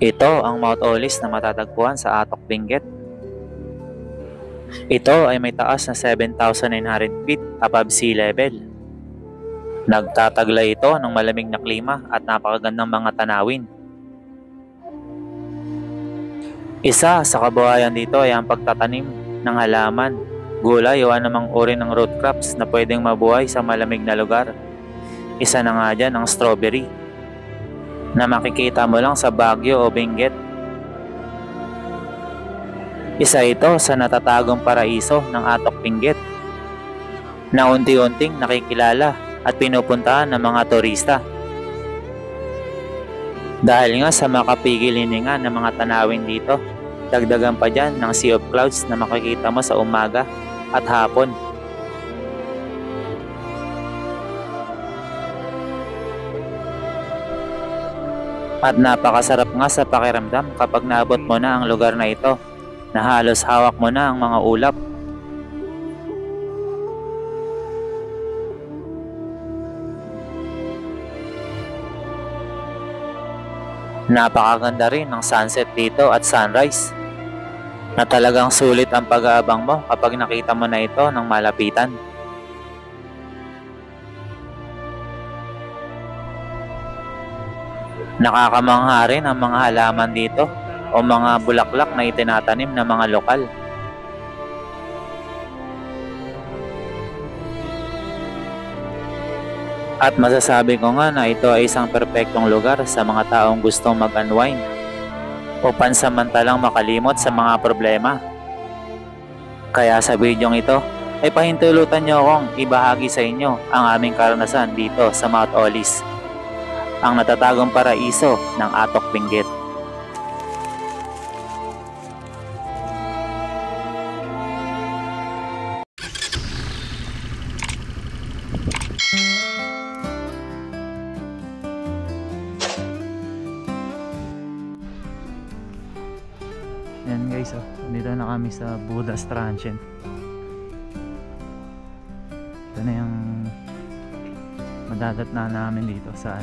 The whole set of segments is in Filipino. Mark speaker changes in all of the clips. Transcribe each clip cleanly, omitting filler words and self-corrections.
Speaker 1: Ito ang Mount Olis na matatagpuan sa Atok, Benguet. Ito ay may taas na 7,900 feet above sea level. Nagtataglay ito ng malamig na klima at napakagandang mga tanawin. Isa sa kabuhayan dito ay ang pagtatanim ng halaman, gulay o anumang uri ng root crops na pwedeng mabuhay sa malamig na lugar. Isa na nga dyan ang strawberry, na makikita mo lang sa Baguio o Benguet. Isa ito sa natatagong paraiso ng Atok, Benguet, na unti-unting nakikilala at pinupuntahan ng mga turista. Dahil nga sa makapigil hininga ng mga tanawin dito, dagdagan pa dyan ng sea of clouds na makikita mo sa umaga at hapon. At napakasarap nga sa pakiramdam kapag naabot mo na ang lugar na ito, na halos hawak mo na ang mga ulap. Napakaganda rin ng sunset dito at sunrise, na talagang sulit ang pag-aabang mo kapag nakita mo na ito ng malapitan. Nakakamangha rin ang mga halaman dito o mga bulaklak na itinatanim ng mga lokal. At masasabi ko nga na ito ay isang perpektong lugar sa mga taong gustong mag-unwind o pansamantalang makalimot sa mga problema. Kaya sa videong ito ay pahintulutan nyo akong ibahagi sa inyo ang aming karanasan dito sa Mount Olis, ang natatagong paraiso ng Atok, Benguet. Yan guys, dito na kami sa Buddha's Transient. Ito na yung madadat na namin dito sa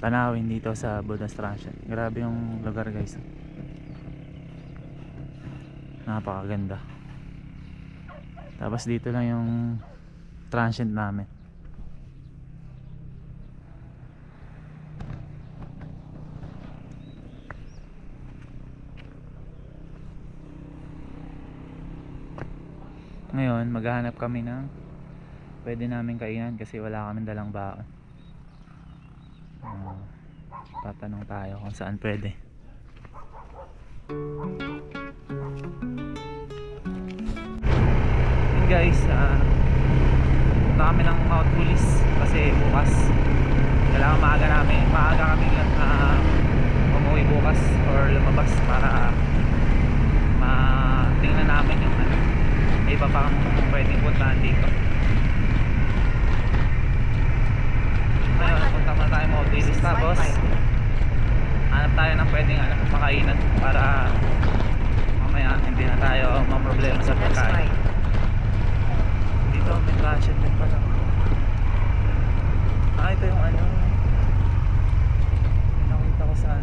Speaker 1: tanawin dito sa Buddha's Transient. Grabe yung lugar guys, napakaganda. Tapos dito lang yung transient namin. Ngayon maghahanap kami ng pwede namin kainan kasi wala kaming dalang baon. Tatanong tayo kung saan pwede. Yun guys, punta kami ng Mount Olis kasi bukas kailangan maaga kami umuwi bukas or lumabas para tingnan namin yung iba pang pwedeng puntahan dito. Ngayon punta muna tayo Mount Olis, tapos hanap tayo ng pwedeng makainan para mamaya hindi na tayo mamroblema sa pagkain. Dito may transient din pala. Ito yung nakita ko sa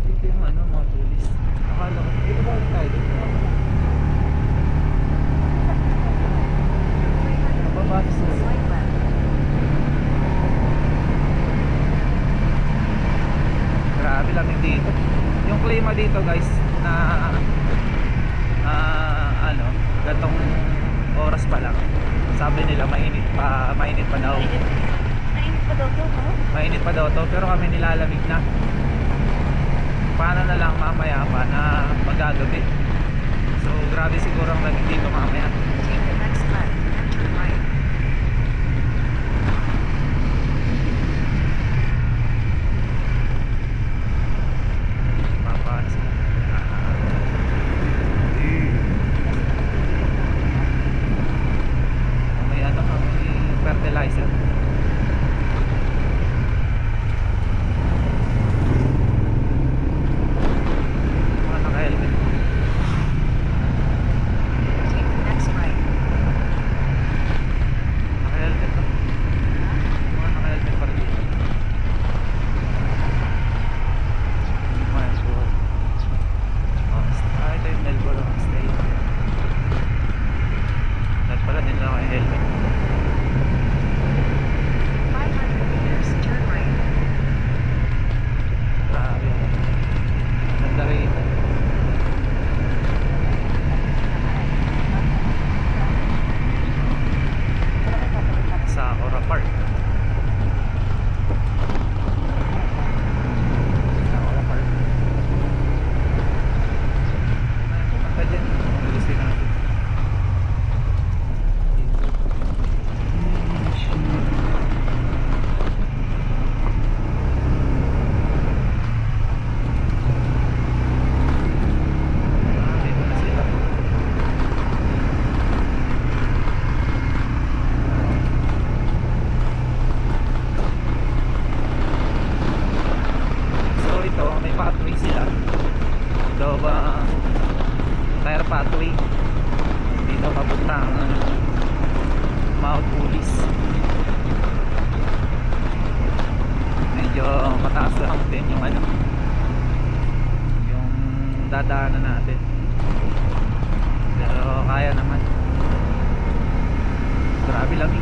Speaker 1: dito yung Mount Olis. Akala ko dito ba tayo dito? Grabe lamig dito. Yung klima dito guys na gantong oras pa lang, sabi nila mainit pa daw. Mainit pa daw to, pero kami nilalamig na. Paano na lang mamaya pa na magagabi. So grabe siguro ang lamig dito mamaya. Fertilizer. Mga naka-helmet. ito ba tire pathway dito papuntang Mount Ulis. Medyo mataas lang din yung ano, yung dadaanan natin, pero kaya naman. Grabe lang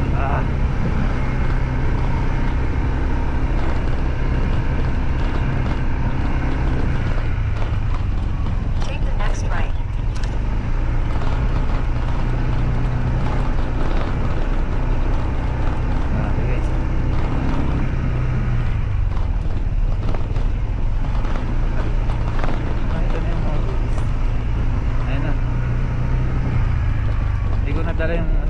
Speaker 2: Take the next right.
Speaker 1: grabe guys. Ito na yung Mount Ulis. Ayun na, hindi ko nadala yung ano.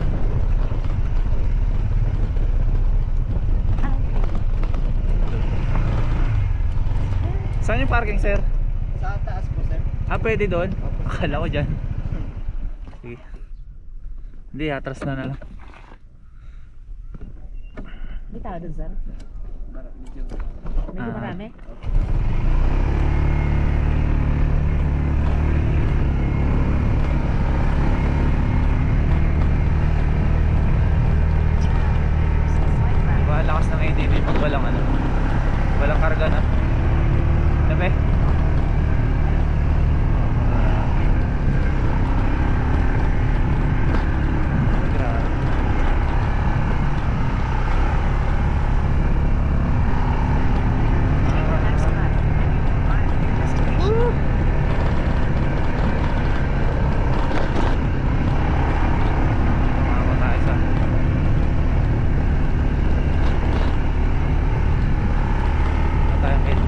Speaker 1: Saan yung parking, sir?
Speaker 3: Sa taas po, sir.
Speaker 1: Pwede doon? Akala ko dyan. Sige. Hindi, atras na lang.
Speaker 4: May tao dun, sir? Medyo marami?
Speaker 2: Swipe right.
Speaker 1: Diba, lakas ng ATV pag walang ano, walang karga na. Nabe? Grabe.
Speaker 2: Take the next left, and you will arrive at your destination.
Speaker 1: Tumama tayo sa tayong hit.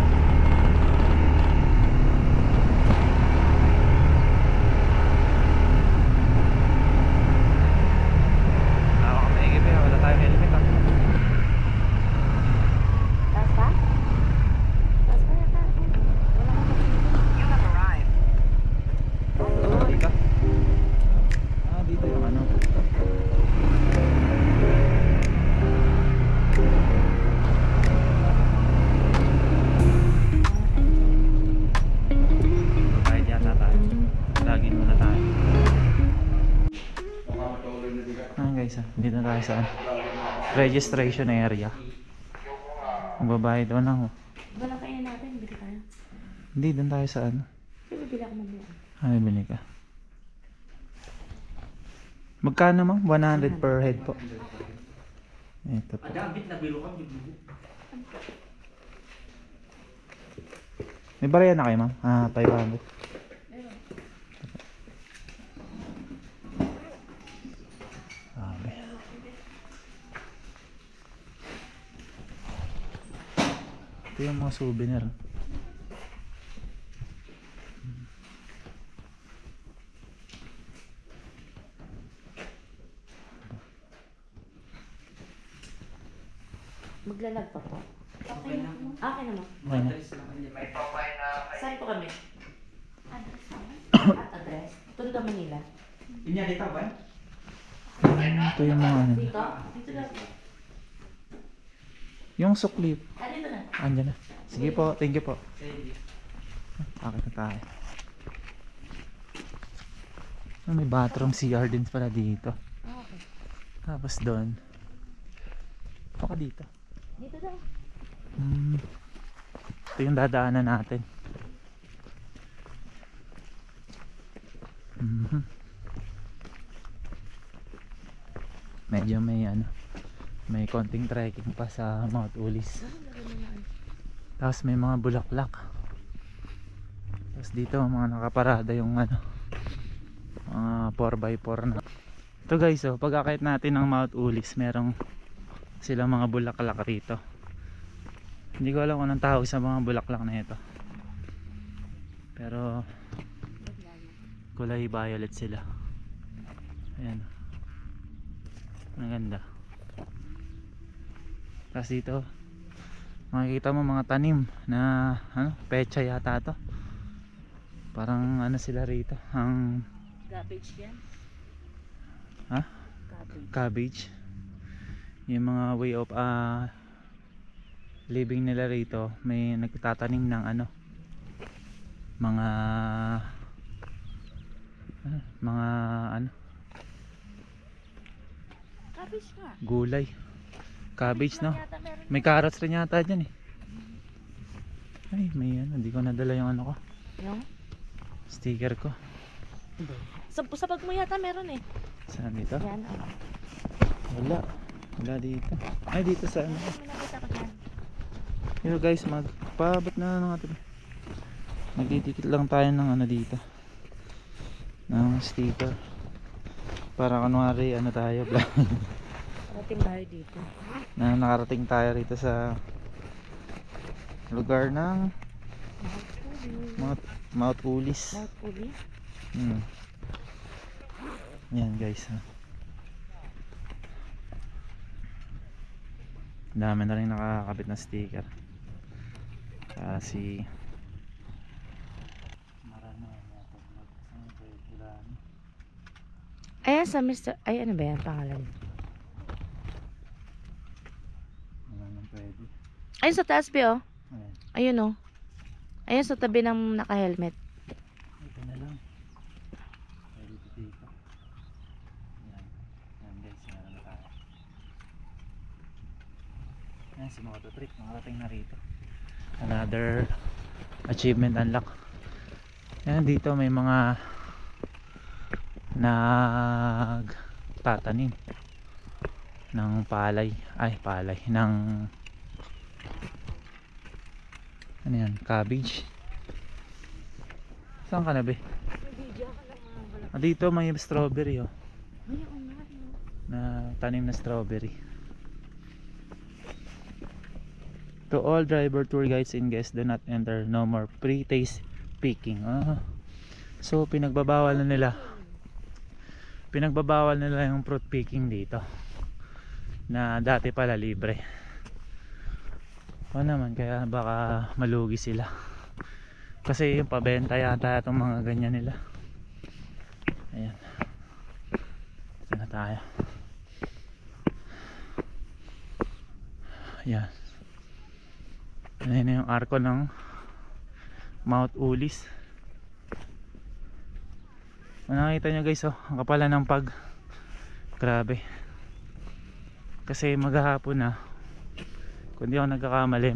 Speaker 1: Nakaka maigip eh, wala tayong helmet ah.
Speaker 4: Taas pa? Taas pa yata. Wala kang
Speaker 2: You have arrived.
Speaker 1: Dito? Dito yung ano. Kahit yata tayo. Lagin muna tayo. Guys, dito na tayo sa registration area. Magbabayad doon lang.
Speaker 4: Wala kaya natin, bili tayo.
Speaker 1: Hindi, doon tayo sa ano.
Speaker 4: Sige, bili ako mamaya.
Speaker 1: Bili ka. Magkano ma'am? 100 per head po. Ito po. May barya na kayo ma'am? 500. Sabi. Ito yung mga souvenir.
Speaker 4: Maglalag pa po. Okay na. Okay naman.
Speaker 1: Okay na.
Speaker 4: Saan po kami? Address naman? At address? Tondo, Manila.
Speaker 1: Ito yung mga ano.
Speaker 4: Dito? Dito lang.
Speaker 1: Yung sukli.
Speaker 4: Dito na.
Speaker 1: Andyan na. Sige po. Thank you po. Akit na tayo. May bathroom CR din pala dito.
Speaker 4: Okay.
Speaker 1: Tapos doon. Baka dito.
Speaker 4: Dito lang.
Speaker 1: Ito yung dadaanan natin. Medyo may ano, may konting trekking pa sa Mount Ulis. Tapos may mga bulaklak. Tapos dito mga nakaparada yung ano, mga 4x4 na. Ito guys, pag akit natin ng Mount Ulis, merong silang mga bulaklak rito. Hindi ko alam kung anong tawag sa mga bulaklak na ito, pero kulay violet sila. Ayan, ang ganda. Tapos dito makikita mo mga tanim na ano, pecha yata to. Parang ano sila rito, ang
Speaker 4: Cabbage yan?
Speaker 1: ha?
Speaker 4: Cabbage.
Speaker 1: Cabbage. Yung mga way of living nila rito, may nagtatanim ng ano, mga
Speaker 3: mga ano,
Speaker 4: Cabbage nga.
Speaker 3: gulay. Cabbage, no?
Speaker 4: Yata meron.
Speaker 3: May carrots rin yata dyan eh. Ay, may ano, hindi ko nadala yung ano ko,
Speaker 4: Yung?
Speaker 3: sticker ko.
Speaker 4: Sa bag mo yata meron eh.
Speaker 3: Saan dito?
Speaker 4: Yan. Oh.
Speaker 3: Wala dito. Ay, dito sa ano.
Speaker 4: May nakita ko dyan.
Speaker 3: Pero guys, magpaabot na ng atin. Magdidikit lang tayo ng ano dito, ng sticker, para kunwari ano tayo
Speaker 4: Parating tayo dito.
Speaker 3: na nakarating tayo rito sa lugar ng Mount Ulis.
Speaker 4: Mount Ulis.
Speaker 3: Yan guys, ha. Dami na rin nakakabit na sticker. Kasi
Speaker 4: Ayan sa Mr. Ay, ano ba yan? Pangalan.
Speaker 3: wala nang pwede.
Speaker 4: Ayun sa taas, Be, oh.
Speaker 3: Ayan.
Speaker 4: Ayun, oh. Ayun sa tabi ng naka-helmet.
Speaker 3: Ito na lang. Pwede dito. Yan. Yan guys, meron na tayo. Yan si Mototrip, makarating na rito. Another achievement unlock. Yan, dito may mga nagtatanim ng palay. Ay, palay. Ng ano yan? Cabbage. Saan ka na, be? Dito may strawberry, oh. Na tanim na strawberry. To all driver, tour guides and guests, do not enter. No more pre-taste picking. So pinagbabawal na nila yung fruit picking dito, na dati pala libre. O naman, kaya baka malugi sila kasi yung pabenta yata itong mga ganyan nila. Ayan, ito na tayo. Ayan, ayan na yung arko ng Mount Ulis. Nakita nyo guys, oh, ang kapala ng pag, grabe. Kasi maghahapon na, kung di ako nagkakamali,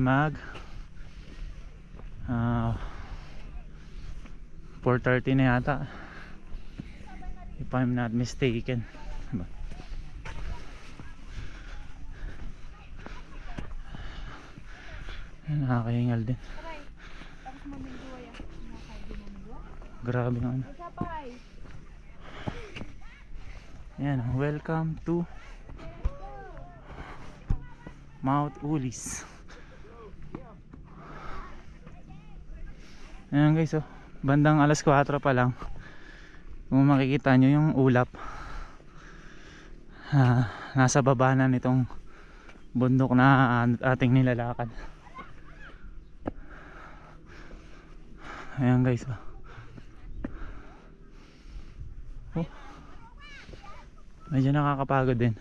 Speaker 3: 4:30 na yata, if I'm not mistaken. Nakakahingal din. Grabe nga ano. Yan, welcome to Mount Ulis. Ayan guys, oh, bandang alas 4 pa lang, kung makikita nyo yung ulap, nasa baba na nitong bundok na ating nilalakad. Ayan guys, oh. Oh, medyo nakakapagod din.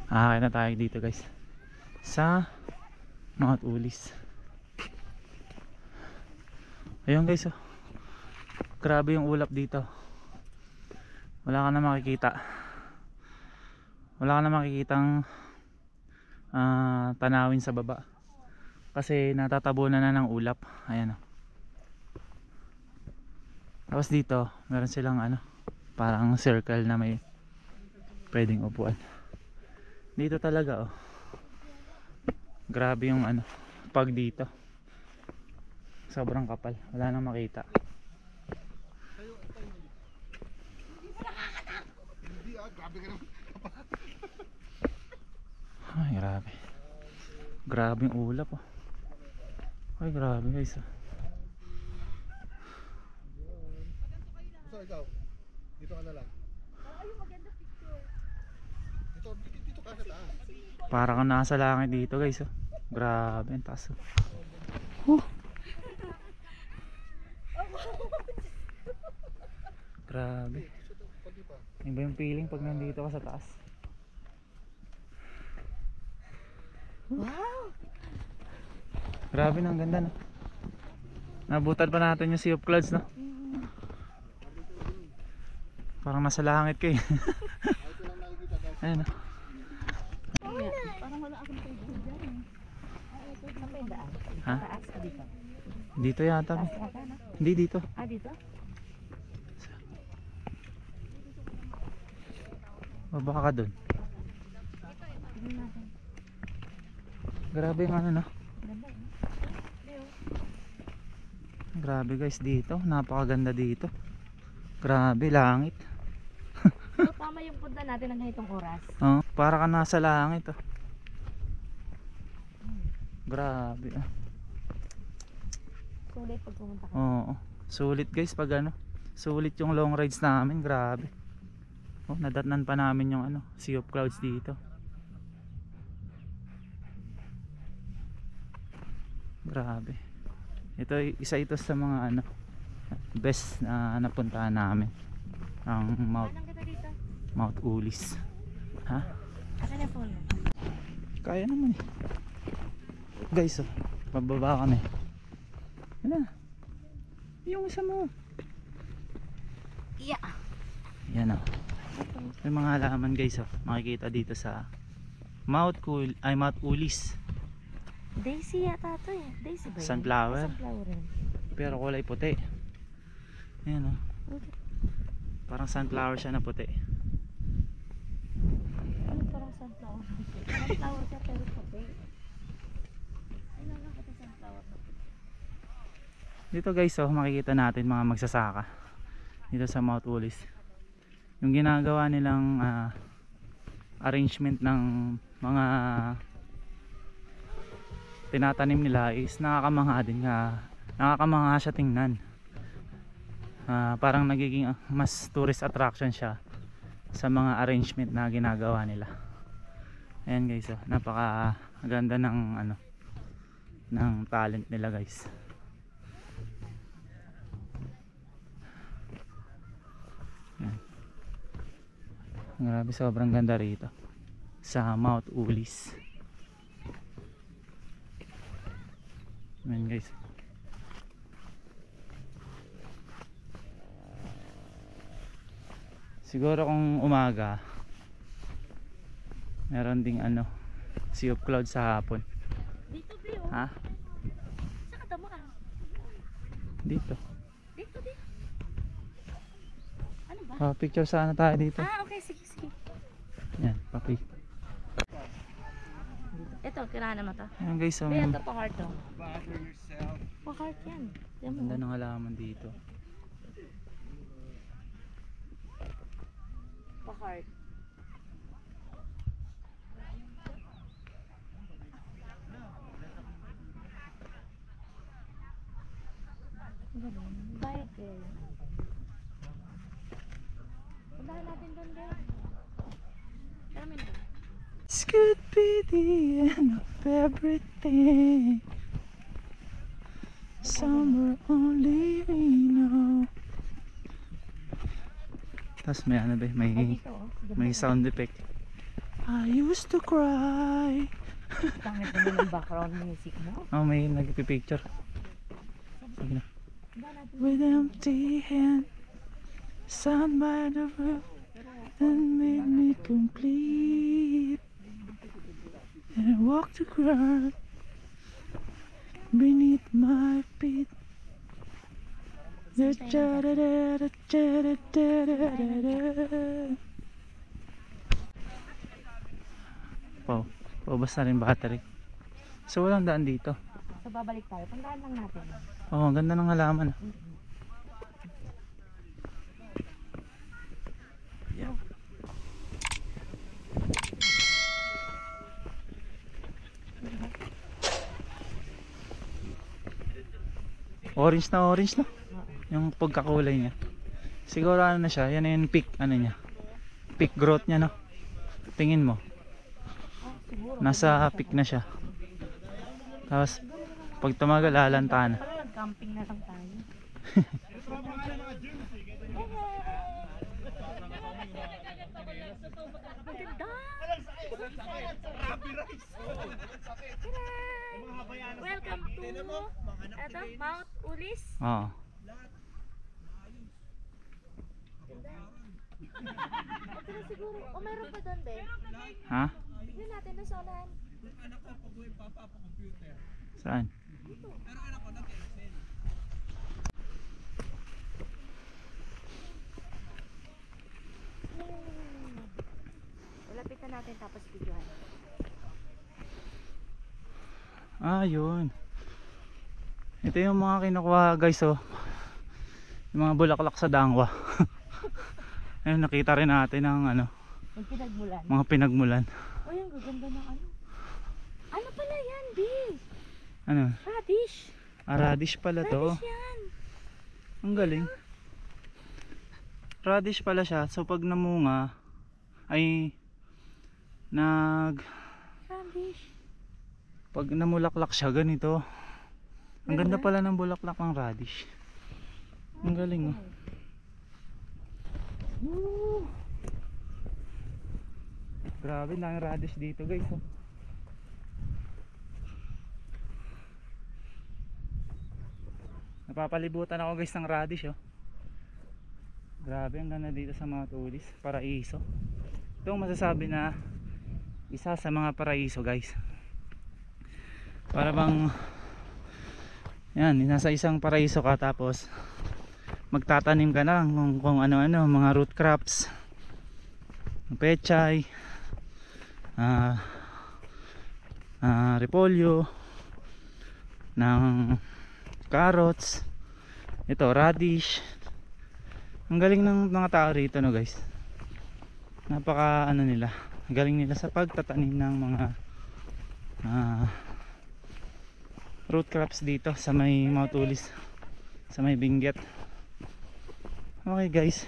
Speaker 3: Kaya na tayo dito guys sa Mount Ulis. Ayun guys, oh, grabe yung ulap dito. Wala ka na makikita, wala ka na makikitang tanawin sa baba kasi natatabunan na ng ulap. Ayan, oh. Tapos dito meron silang ano, parang circle na may pwedeng upuan. Dito talaga, oh, grabe yung ano, pag dito sobrang kapal, wala nang makita. Ay, grabe. Grabe yung ulap, oh. Ay, grabe guys, oh.
Speaker 5: So ikaw, dito ka na lang. Ay, maganda picture. Dito ka sa taas.
Speaker 3: Para kang nasa langit dito guys, oh. Grabe ang taas, oh. Grabe. Iba yung feeling pag nandito ka sa taas.
Speaker 4: Wow!
Speaker 3: Grabe na, ang ganda no. Nabutan pa natin yung Sea of Clouds no. Parang nasa langit kayo. Ayun no.
Speaker 4: Parang wala akong pwede dyan. Saan pa yung daan?
Speaker 3: Ha?
Speaker 4: Taas ka dito.
Speaker 3: Dito yata.
Speaker 4: Taas ka ka, no?
Speaker 3: Hindi dito.
Speaker 4: Ah, dito?
Speaker 3: Baba ka dun.
Speaker 4: Tignan natin.
Speaker 3: Grabe yung ano no.
Speaker 4: Ganda eh.
Speaker 3: Grabe guys dito. Napakaganda dito. Grabe langit.
Speaker 4: So, tama yung punta natin ng ganitong oras.
Speaker 3: Oh, para ka nasa langit oh. Grabe ah.
Speaker 4: Sulit pag pumunta ka.
Speaker 3: Oo. Sulit guys pag ano. Sulit yung long rides namin, grabe. Oh, nadatnan pa namin yung ano, Sea of Clouds dito. Grabe. Ito isa ito sa mga ano best na napuntahan namin. Ang
Speaker 4: Anong kita dito?
Speaker 3: Mount Ulis. Ha?
Speaker 4: Asan yung phone mo?
Speaker 3: Kaya naman eh. Guys, oh, pababa kami. Yan na. Yung isa mo.
Speaker 4: Yeah.
Speaker 3: Yan oh. May mga halaman guys oh. Makikita dito sa Mount Ulis.
Speaker 4: Daisy yata ito eh. Daisy ba yun?
Speaker 3: Sunflower.
Speaker 4: Sunflower yun.
Speaker 3: Pero kulay puti. Yan oh. Parang sunflower siya na puti.
Speaker 4: Ano parang sunflower? Sunflower siya pero puti. Ay, nakakita sunflower na puti.
Speaker 3: Dito guys oh, makikita natin mga magsasaka. Dito sa Mount Ulis. Yung ginagawa nilang arrangement ng mga tinatanim nila is nakakamangha din nga. Nakakamangha siya tingnan. Parang nagiging mas tourist attraction siya sa mga arrangement na ginagawa nila. Ayan guys oh, napaka ganda ng ano ng talent nila guys. Ayan. Grabe, sobrang ganda rito sa Mount Ulis. Ayan guys. Siguro kung umaga meron ding ano Sea of Clouds sa hapon.
Speaker 4: Dito, Bio.
Speaker 3: Ha?
Speaker 4: Saan ka tama?
Speaker 3: Dito.
Speaker 4: Dito, dito. Ano ba?
Speaker 3: Picture sana tayo dito.
Speaker 4: Ah, okay. Sige, sige.
Speaker 3: Yan, papi.
Speaker 4: Ito, kailangan naman to.
Speaker 3: Ayan guys,
Speaker 4: Bio, ito pa-heart to. Pa-heart yan. Tignan mo.
Speaker 3: ganda ng halaman dito.
Speaker 4: Pa-heart. Bike eh. Puntahan natin doon din. Kami na.
Speaker 3: This could be the end of everything. Somewhere only we know. Tapos may ano ba,
Speaker 4: Ay, dito oh.
Speaker 3: may sound effect. I used to cry.
Speaker 4: Pangit naman ang background music mo.
Speaker 3: Oh, may nagpipicture. Sige na.
Speaker 4: Puntahan natin.
Speaker 3: With empty hand, stand by the roof and made me complete. And I walked the ground beneath my feet. Paubos na rin battery. So walang daan dito.
Speaker 4: So babalik tayo. Puntahan lang natin.
Speaker 3: Oh, ang ganda ng halaman. Yeah. Orange na yung pagkakulay niya. Siguro ano na siya, yan na yung peak ano niya. Peak growth niya no. Tingin mo.
Speaker 4: Siguro.
Speaker 3: Nasa peak na siya. Tapos pag tumagal lalanta na.
Speaker 4: Parang nag-camping na lang tayo. Ang ganda! Welcome to eto, Mount Ulis.
Speaker 3: Oo.
Speaker 4: Ito na siguro. O mayroon pa doon din.
Speaker 3: Ha?
Speaker 4: Tignan natin na sa unahan.
Speaker 3: Saan?
Speaker 4: Lapitan natin tapos videohan.
Speaker 3: Ah, yun. Ito yung mga kinukuha guys, oh. Yung mga bulaklak sa dangwa. Ayun, nakita rin natin ang ano,
Speaker 4: Yung pinagmulan.
Speaker 3: mga pinagmulan.
Speaker 4: O yung gaganda ng ano. Ano pala yan, B?
Speaker 3: Ano?
Speaker 4: Radish.
Speaker 3: Ah, radish pala to.
Speaker 4: Radish yan.
Speaker 3: Ang galing. Radish pala siya. So pag namunga ay
Speaker 4: Radish.
Speaker 3: pag namulaklak siya ganito. Ang ganda pala ng bulaklak ng radish. Ang galing, oh.
Speaker 4: Woo!
Speaker 3: Grabe, lang radish dito guys, oh. Napapalibutan ako guys ng radish, oh. Grabe, ang ganda dito sa mga tulis. Paraiso. Ito ang masasabi na isa sa mga paraiso guys. Para bang yan, nasa isang paraiso ka tapos magtatanim ka na kung ano-ano, mga root crops, pechay, repolyo, ng carrots, ito radish. Ang galing ng mga tao rito, no guys. Napaka ano nila, galing nila sa pagtatanim ng mga root crops dito sa may mga tulis, sa may Benguet. Okay guys,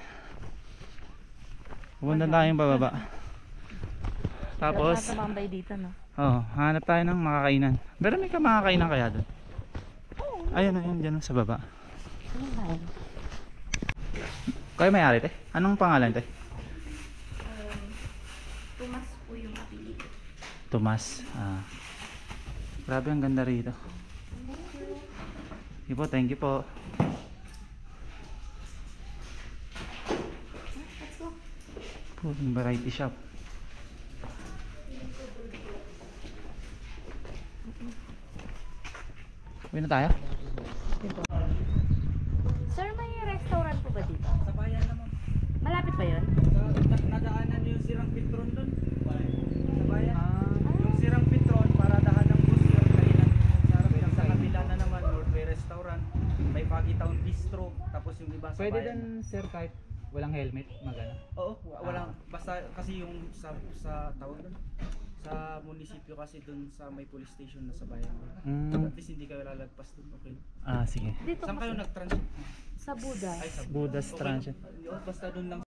Speaker 3: pupunta tayong bababa. Tapos
Speaker 4: tumambay dito, no?
Speaker 3: hanap tayo ng makakainan. Pero may makakainan kaya doon? Ayun, ayun, dyan sa baba. Kayo may-ari, te? Anong pangalan, te?
Speaker 4: Tumas po yung apelido.
Speaker 3: Tomas. Grabe, ang ganda rito. Thank you po.
Speaker 4: Let's go.
Speaker 3: Po, yung variety shop. Uwi na tayo?
Speaker 4: Sir, may restaurant po ba dito?
Speaker 6: Sa bayan naman.
Speaker 4: Malapit ba yun?
Speaker 6: Nadaanan yung Sirang Petron doon. Sa bayan.
Speaker 3: Ah.
Speaker 6: Yung Sirang Petron, para dahan ng bus yung kainan. Sa kabila na naman, Northway Restaurant. May Pagi Town Bistro. Tapos yung iba sa
Speaker 3: Pwede
Speaker 6: bayan.
Speaker 3: din, sir, kahit walang helmet, magana.
Speaker 6: Oo, walang. Basta kasi yung sa tawag doon. Sa munisipyo kasi doon sa may police station na sa bayan. At least hindi kayo lalagpas doon. Okay.
Speaker 3: Sige.
Speaker 4: Dito
Speaker 6: Saan kayo
Speaker 4: kasi
Speaker 6: nag-transit?
Speaker 4: sa Buda.
Speaker 6: Ay, sa
Speaker 3: Buddha's
Speaker 6: Okay.
Speaker 3: Transit.
Speaker 6: Oo, basta doon lang.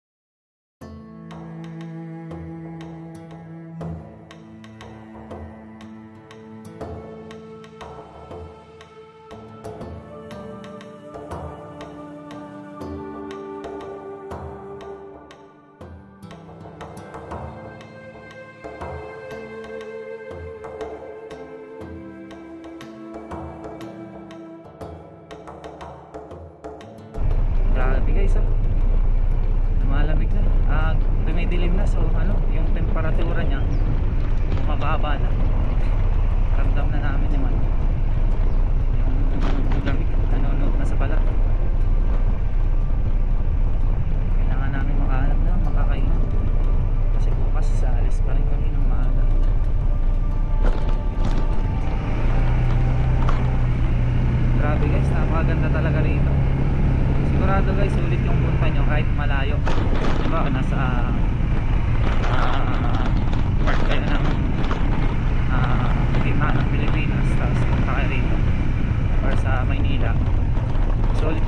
Speaker 3: Grabe guys, lumalamig na. Dumidilim na, so yung temperatura niya bumababa na. Ramdam na namin yung yung lamig, nanonood na sa balat. Kailangan namin makahanap na makakainan kasi bukas sa alis pa rin kami ng maaga. Grabe guys, napakaganda talaga rito. Sigurado guys, sulit yung punta nyo kahit malayo. Diba, nasa part kayo ng gitna ng Pilipinas, tapos punta kayo rito or sa Maynila. Sulit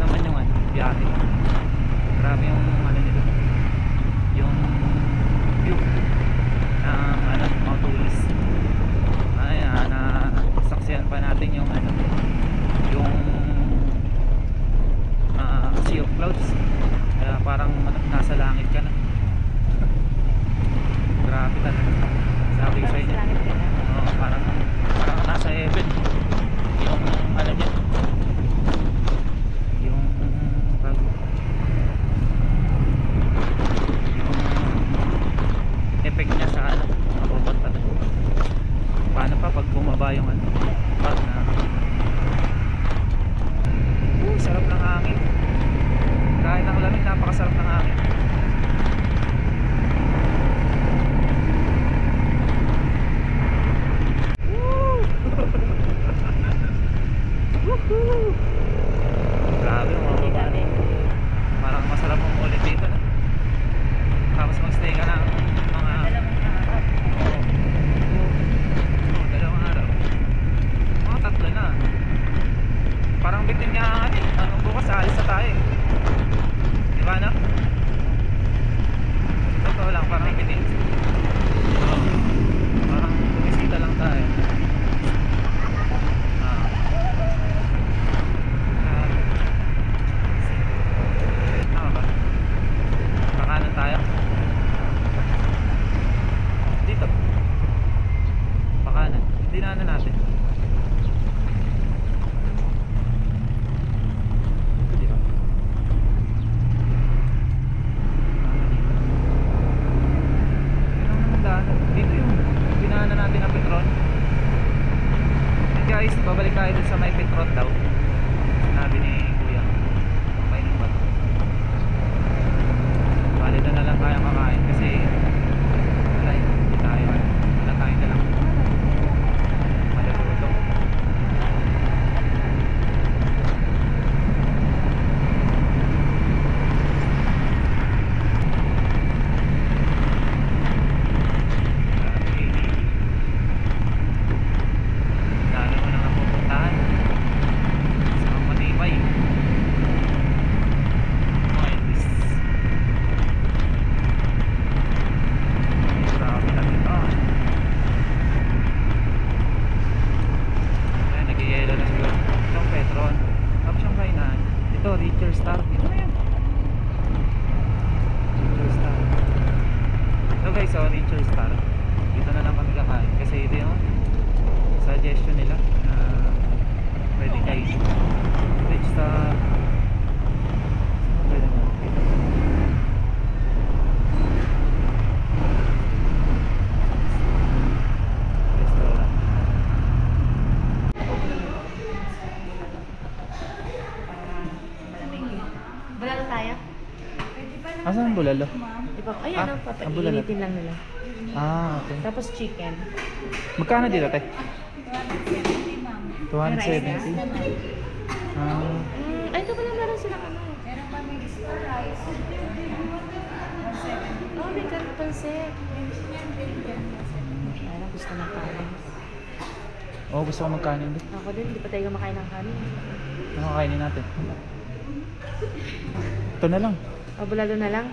Speaker 3: baba yung ano, park na. Sarap ng hangin. Kahit ang lamig, napakasarap ng hangin. Grabe mga babae. Parang masarap umulit dito na. Tapos magstay ka ng mga dalawang araw. Mga 3 na. Parang bitin niya ang ano eh. Anong bukas alis na tayo eh. Diba na? Totoo lang, parang bitin. Parang bumisita lang tayo. Tama ba? Kakanan tayo. Dito. Pakanan. Hindi na ano natin. Di ba? Dito yung pinaanan natin ang Petron. And guys, babalik tayo dun sa may Petron daw. Sinabi ni Kuya. Kainin ba ito? Bali doon na lang kayang kakain kasi wala eh, hindi tayo nakain na lang maluluto. Dami mo nang napupuntahan sa mga matibay. Grabe na dito. Ayan, nag-yellow na siguro. Itong Petron. Tapos siyang kainan. Ito, Richer Star. Dito na yan. Richer Star. Ito guys, oh, Richer Star. Dito na lang kami kakain. Kasi ito yung suggestion nila na pwede kayo. Rich Star. Saan pwede mo? Restaurant.
Speaker 4: Bulalo tayo?
Speaker 3: Asan ang bulalo?
Speaker 4: Diba? Ayan,
Speaker 3: Ah,
Speaker 4: ang
Speaker 3: ang bulalo.
Speaker 4: papainitin lang nila.
Speaker 3: Ah, okay.
Speaker 4: Tapos chicken.
Speaker 3: Magkano dito, te? 270.
Speaker 4: Rice
Speaker 3: Ah,
Speaker 4: Ay, ito pala meron silang ano. Oh, may pansit. Ay, gusto ng kanin.
Speaker 3: oh, gusto ko magkanin din.
Speaker 4: Ako din, hindi pa tayo kumakain ng kanin.
Speaker 3: Ano kakainin natin? Ito na lang.
Speaker 4: O, bulalo na lang.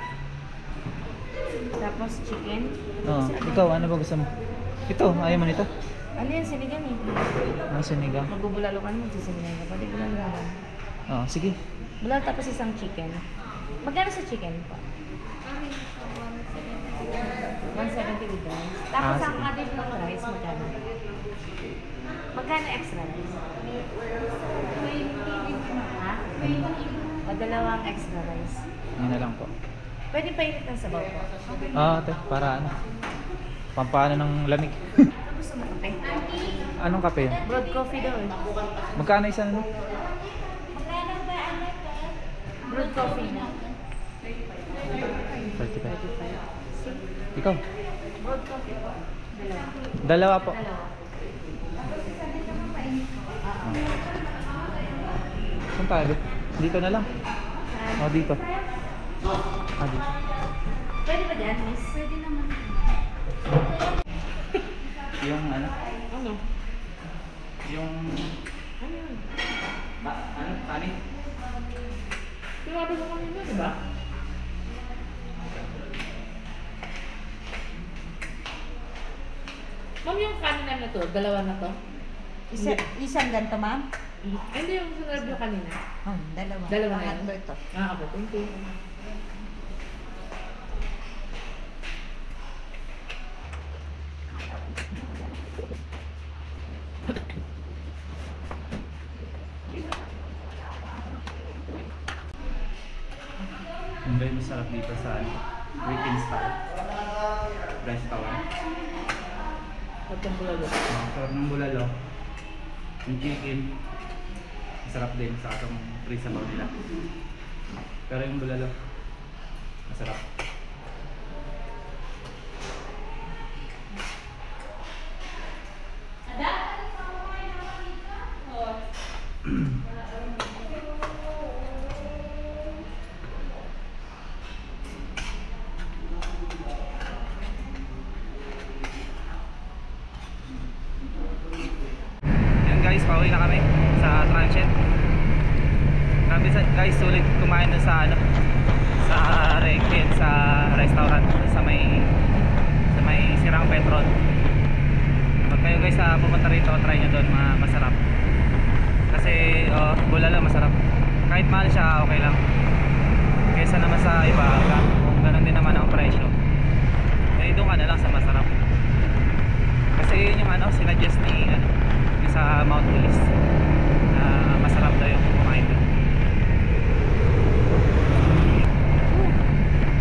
Speaker 4: Tapos chicken.
Speaker 3: Oh, ikaw, ano ba gusto mo? Ito, ayaw mo nito?
Speaker 4: Ano yan, sinigang eh.
Speaker 3: Ang sinigang.
Speaker 4: Magbubulalo ka naman, sisinigang ka. Pwede bulalo na lang.
Speaker 3: Oh, sige.
Speaker 4: Bulalo tapos isang chicken. Magkano sa chicken po? 170 with rice. Tapos
Speaker 3: Ah,
Speaker 4: ang
Speaker 3: sige.
Speaker 4: additional rice, magkano? Magkano extra rice? Ha? O dalawang extra rice.
Speaker 3: Yan na lang po.
Speaker 4: Pwede pa init ng sabaw po.
Speaker 3: Ah, ate, para ano? Pampano ng lamig.
Speaker 4: Ano gusto mo kape?
Speaker 3: Anong kape yun?
Speaker 4: Broad coffee daw eh.
Speaker 3: Magkano isa na?
Speaker 4: Broad coffee na.
Speaker 3: 35.
Speaker 4: 35.
Speaker 3: Ikaw?
Speaker 4: Broad coffee po. Dalawa.
Speaker 3: Dalawa po.
Speaker 4: Dalawa.
Speaker 3: Saan tayo? Dito na lang. Oh, dito. Ah, dito.
Speaker 4: Pwede ba dyan, miss? Pwede naman.
Speaker 3: Yung ano?
Speaker 4: Ano?
Speaker 3: Yung...
Speaker 4: Ano yun?
Speaker 3: ano? Kanin?
Speaker 4: Sinabi mo kanina, di ba? Ma'am, yung kanin na to, dalawa na to?
Speaker 7: Isang ganito, ma'am?
Speaker 4: Hindi yung sinarap yung kanina.
Speaker 7: Dalawa.
Speaker 4: Dalawa na
Speaker 7: Pangatlo
Speaker 4: yun?
Speaker 7: ito.
Speaker 4: Ah, okay. Thank you.
Speaker 3: Hindi masarap dito sa Weekend Star Restaurant.
Speaker 6: Sarap ng bulalo. Yung chicken. Masarap din sa atong free sabaw nila. Pero yung bulalo, masarap. Yan guys, pauwi na kami sa Transient. Grabe guys, sulit kumain doon sa ano, sa Requiem, sa restaurant sa may Sirang Petron. Pag kayo guys pumunta rito, try nyo doon, masarap. Kasi bulalo masarap. Kahit mahal siya, okay lang. Kaysa naman sa iba, kung ganun din naman ang presyo. Eh doon ka na lang sa masarap. Kasi yun yung ano, sinadjust ni ano, yung sa Mount Police na masarap daw yung kumain doon.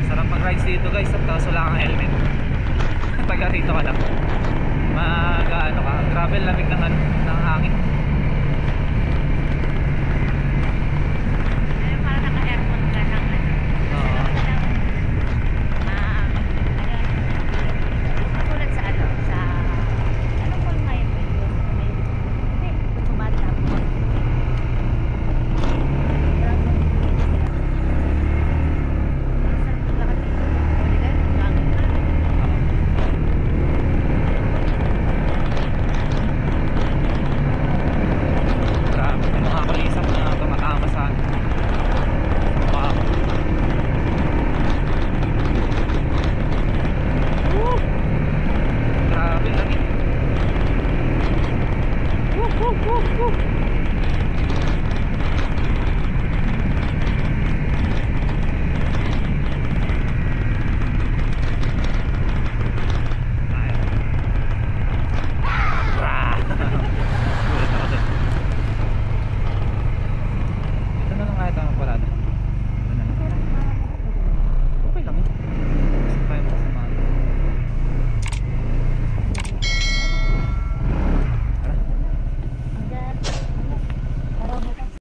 Speaker 6: Sarap mag-rides dito guys, tapos wala kang helmet. Taga rito ka lang. Ano ka, gravel lamig ng ano,